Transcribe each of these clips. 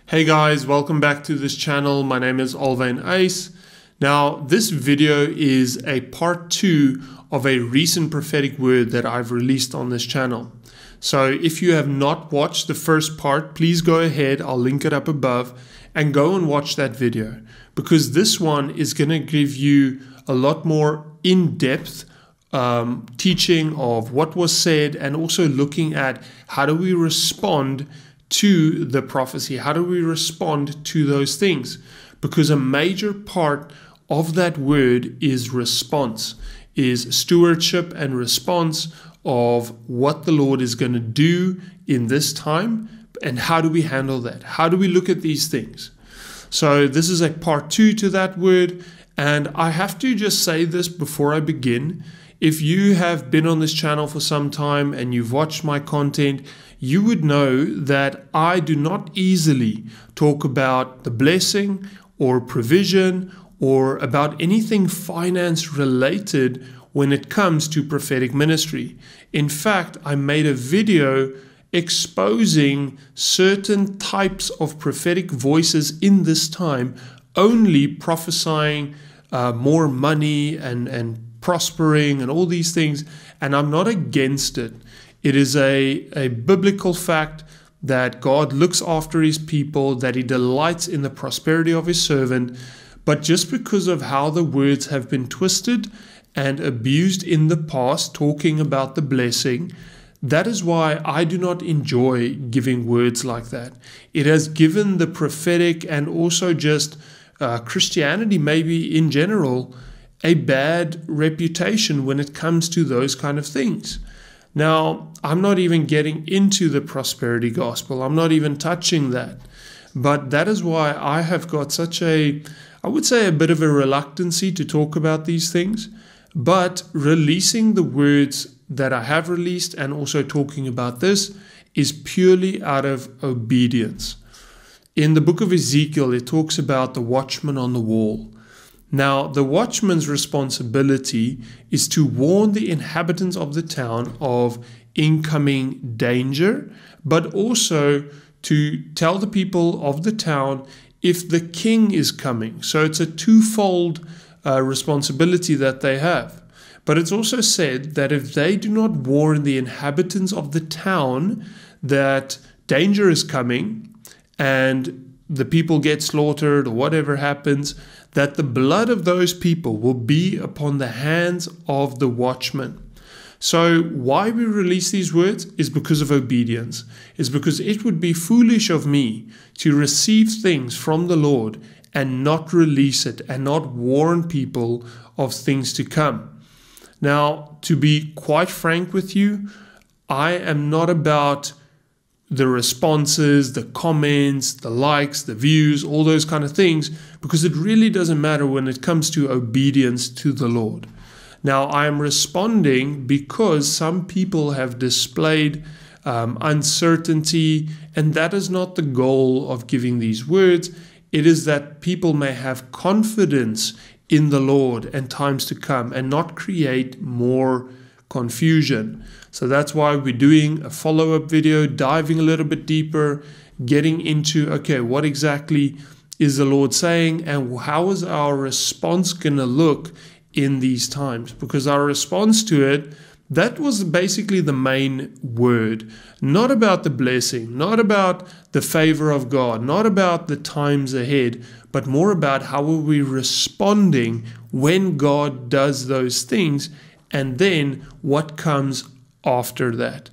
Hey guys, welcome back to this channel. My name is Alvain Ace. Now, this video is a part 2 of a recent prophetic word that I've released on this channel. So if you have not watched the first part, please go ahead, I'll link it up above, and go and watch that video, because this one is going to give you a lot more in-depth teaching of what was said, and also looking at how do we respond to the prophecy, how do we respond to those things, because a major part of that word is response, is stewardship and response of what the Lord is going to do in this time, and how do we handle that, how do we look at these things. So this is a part 2 to that word, and I have to just say this before I begin. If you have been on this channel for some time and you've watched my content, you would know that I do not easily talk about the blessing or provision or about anything finance related when it comes to prophetic ministry. In fact, I made a video exposing certain types of prophetic voices in this time, only prophesying more money and prospering and all these things, and I'm not against it. It is a biblical fact that God looks after his people, that he delights in the prosperity of his servant, but just because of how the words have been twisted and abused in the past, talking about the blessing, that is why I do not enjoy giving words like that. It has given the prophetic and also just Christianity maybe in general a bad reputation when it comes to those kind of things. Now, I'm not even getting into the prosperity gospel. I'm not even touching that. But that is why I have got such I would say a bit of a reluctancy to talk about these things. But releasing the words that I have released and also talking about this is purely out of obedience. In the book of Ezekiel, it talks about the watchman on the wall. Now, the watchman's responsibility is to warn the inhabitants of the town of incoming danger, but also to tell the people of the town if the king is coming. So it's a twofold responsibility that they have. But it's also said that if they do not warn the inhabitants of the town that danger is coming and the people get slaughtered or whatever happens, that the blood of those people will be upon the hands of the watchman. So why we release these words is because of obedience. Is because it would be foolish of me to receive things from the Lord and not release it and not warn people of things to come. Now, to be quite frank with you, I am not about the responses, the comments, the likes, the views, all those kind of things, because it really doesn't matter when it comes to obedience to the Lord. Now, I am responding because some people have displayed uncertainty, and that is not the goal of giving these words. It is that people may have confidence in the Lord and times to come and not create more confusion. So that's why we're doing a follow-up video, diving a little bit deeper, getting into, okay, what exactly is the Lord saying and how is our response going to look in these times? Because our response to it, that was basically the main word, not about the blessing, not about the favor of God, not about the times ahead, but more about how are we responding when God does those things, and then what comes after that.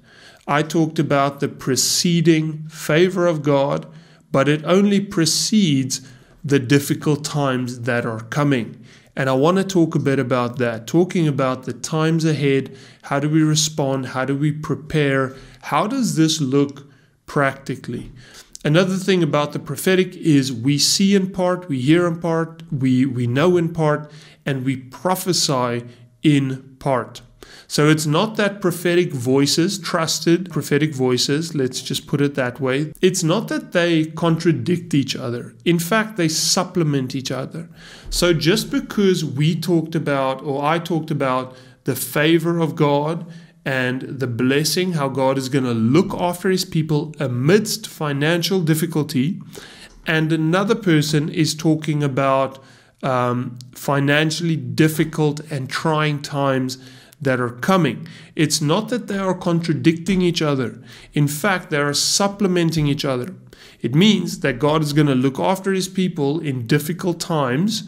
I talked about the preceding favor of God, but it only precedes the difficult times that are coming. And I want to talk a bit about that, talking about the times ahead. How do we respond? How do we prepare? How does this look practically? Another thing about the prophetic is we see in part, we hear in part, we know in part, and we prophesy in part. So it's not that prophetic voices, trusted prophetic voices, let's just put it that way. It's not that they contradict each other. In fact, they supplement each other. So just because we talked about, or I talked about the favor of God and the blessing, how God is going to look after his people amidst financial difficulty. And another person is talking about financially difficult and trying times that are coming. It's not that they are contradicting each other. In fact, they are supplementing each other. It means that God is going to look after his people in difficult times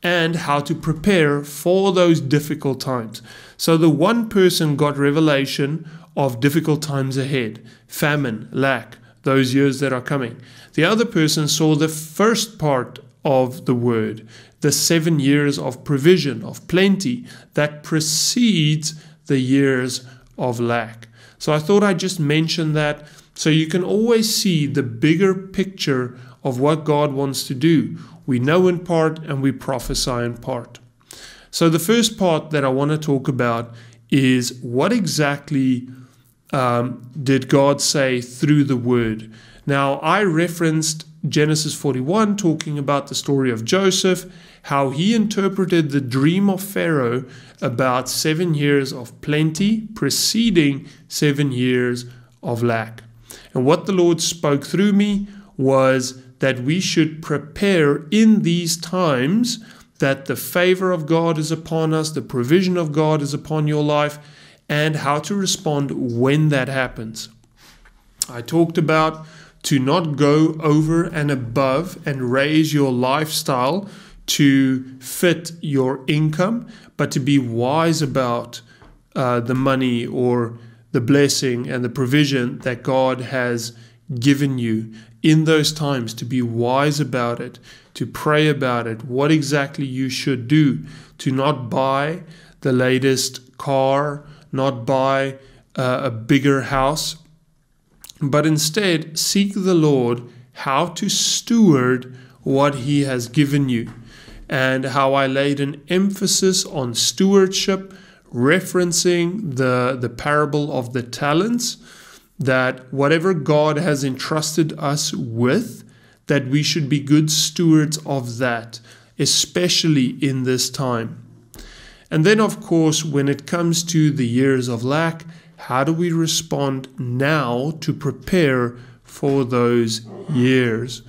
and how to prepare for those difficult times. So the one person got revelation of difficult times ahead, famine, lack, those years that are coming. The other person saw the first part of the word, the 7 years of provision, of plenty, that precedes the years of lack. So I thought I'd just mention that so you can always see the bigger picture of what God wants to do. We know in part and we prophesy in part. So the first part that I want to talk about is what exactly did God say through the word? Now, I referenced Genesis 41, talking about the story of Joseph, how he interpreted the dream of Pharaoh about 7 years of plenty preceding 7 years of lack. And what the Lord spoke through me was that we should prepare in these times, that the favor of God is upon us, the provision of God is upon your life, and how to respond when that happens. I talked about to not go over and above and raise your lifestyle to fit your income, but to be wise about the money or the blessing and the provision that God has given you in those times, to be wise about it, to pray about it, what exactly you should do, to not buy the latest car, not buy a bigger house, but instead seek the Lord how to steward what he has given you. And how I laid an emphasis on stewardship, referencing the parable of the talents, that whatever God has entrusted us with, that we should be good stewards of that, especially in this time. And then, of course, when it comes to the years of lack, how do we respond now to prepare for those years?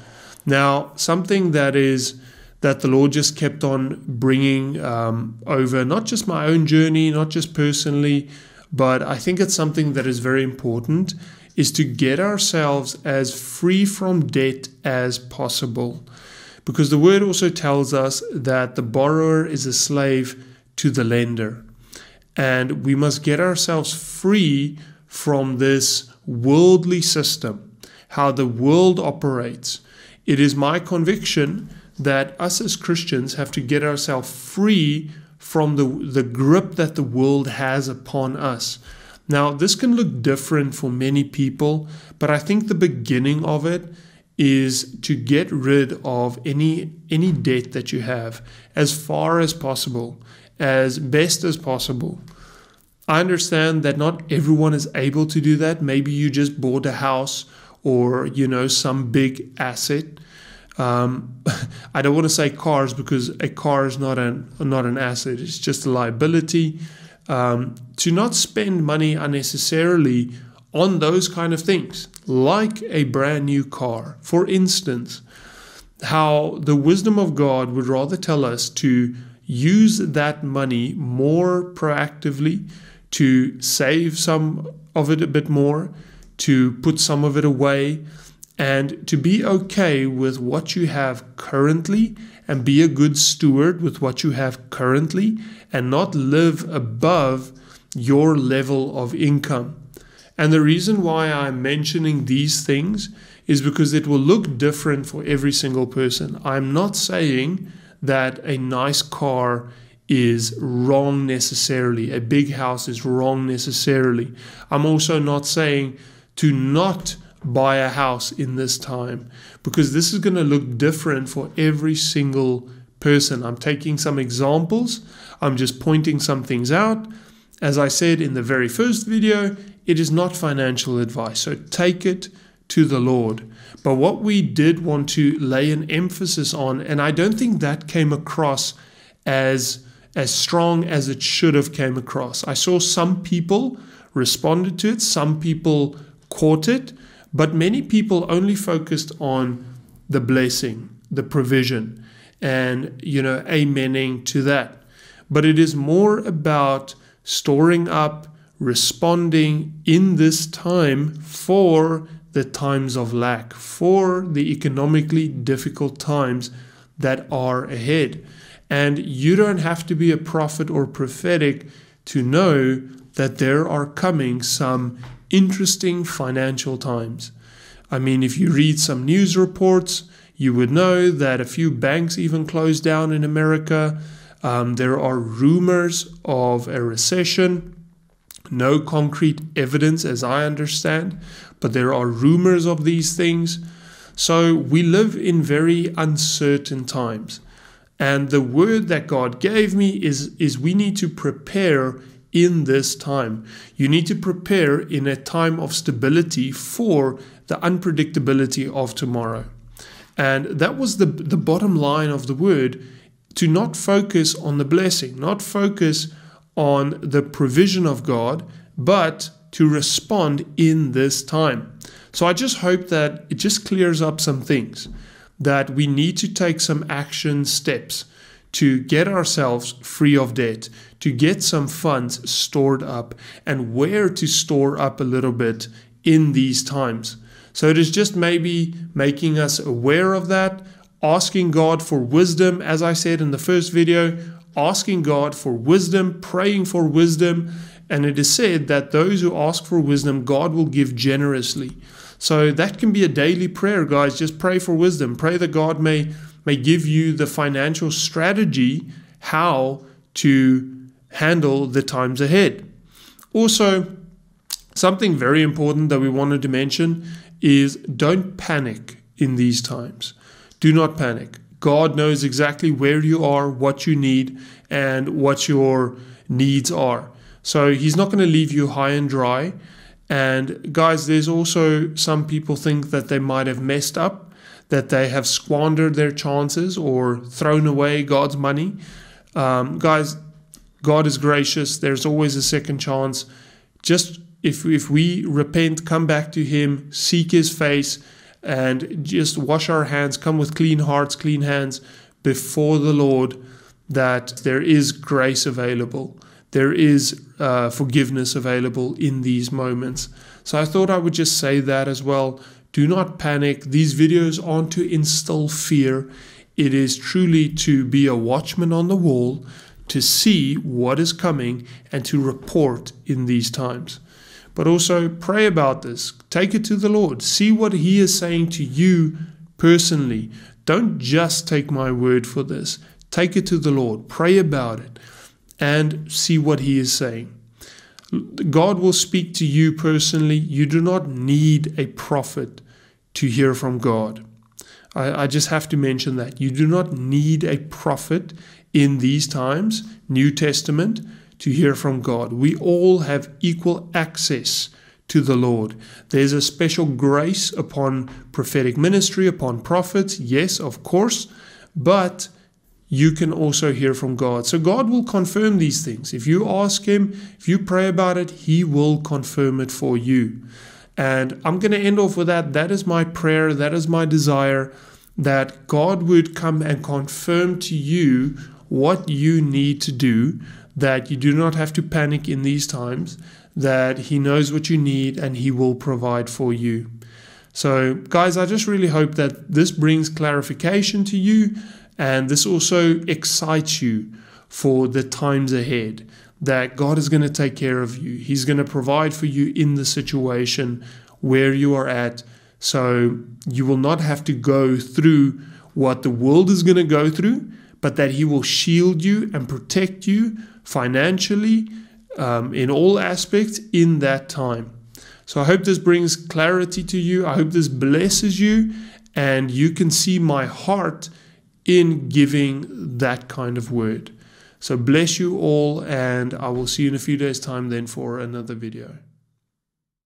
Now, something that the Lord just kept on bringing over, not just my own journey, not just personally, but I think it's something that is very important, is to get ourselves as free from debt as possible. Because the word also tells us that the borrower is a slave to the lender. And we must get ourselves free from this worldly system, how the world operates. It is my conviction that us as Christians have to get ourselves free from the grip that the world has upon us. Now, this can look different for many people, but I think the beginning of it is to get rid of any debt that you have as far as possible, as best as possible. I understand that not everyone is able to do that. Maybe you just bought a house or, some big asset. I don't want to say cars, because a car is not an asset. It's just a liability. To not spend money unnecessarily on those kind of things, like a brand new car. For instance, how the wisdom of God would rather tell us to use that money more proactively, to save some of it a bit more, to put some of it away, and to be okay with what you have currently and be a good steward with what you have currently and not live above your level of income. And the reason why I'm mentioning these things is because it will look different for every single person. I'm not saying that a nice car is wrong necessarily, a big house is wrong necessarily. I'm also not saying to not buy a house in this time, because this is going to look different for every single person. I'm taking some examples. I'm just pointing some things out. As I said in the very first video, it is not financial advice, so take it to the Lord. But what we did want to lay an emphasis on, and I don't think that came across as strong as it should have came across. I saw some people responded to it. Some people caught it, but many people only focused on the blessing, the provision, and, amening to that. But it is more about storing up, responding in this time for the times of lack, for the economically difficult times that are ahead. And you don't have to be a prophet or prophetic to know that there are coming some interesting financial times. I mean, if you read some news reports, you would know that a few banks even closed down in America. There are rumors of a recession. No concrete evidence, as I understand, but there are rumors of these things. So we live in very uncertain times. And the word that God gave me is we need to prepare in this time. You need to prepare in a time of stability for the unpredictability of tomorrow. And that was the bottom line of the word, to not focus on the blessing, not focus on the provision of God, but to respond in this time. So I just hope that it just clears up some things, that we need to take some action steps to get ourselves free of debt, to get some funds stored up, and where to store up a little bit in these times. So it is just maybe making us aware of that, asking God for wisdom, as I said in the first video, asking God for wisdom, praying for wisdom. And it is said that those who ask for wisdom, God will give generously. So that can be a daily prayer, guys. Just pray for wisdom. Pray that God may give you the financial strategy how to handle the times ahead. Also, something very important that we wanted to mention is don't panic in these times. Do not panic. God knows exactly where you are, what you need, and what your needs are. So He's not going to leave you high and dry. And guys, there's also some people think that they might have messed up, that they have squandered their chances or thrown away God's money. Guys, God is gracious. There's always a second chance. Just if we repent, come back to Him, seek His face, and just wash our hands, come with clean hearts, clean hands before the Lord, that there is grace available. There is forgiveness available in these moments. So I thought I would just say that as well. Do not panic. These videos aren't to instill fear. It is truly to be a watchman on the wall, to see what is coming and to report in these times. But also pray about this. Take it to the Lord. See what He is saying to you personally. Don't just take my word for this. Take it to the Lord. Pray about it and see what He is saying. God will speak to you personally. You do not need a prophet to hear from God. I just have to mention that. You do not need a prophet in these times, New Testament, to hear from God. We all have equal access to the Lord. There's a special grace upon prophetic ministry, upon prophets, yes, of course, but you can also hear from God. So God will confirm these things. If you ask Him, if you pray about it, He will confirm it for you. And I'm going to end off with that. That is my prayer. That is my desire, that God would come and confirm to you what you need to do, that you do not have to panic in these times, that He knows what you need and He will provide for you. So guys, I just really hope that this brings clarification to you, and this also excites you for the times ahead, that God is going to take care of you. He's going to provide for you in the situation where you are at, so you will not have to go through what the world is going to go through, but that He will shield you and protect you financially, in all aspects in that time. So I hope this brings clarity to you. I hope this blesses you, and you can see my heart in giving that kind of word. So bless you all, and I will see you in a few days' time then for another video.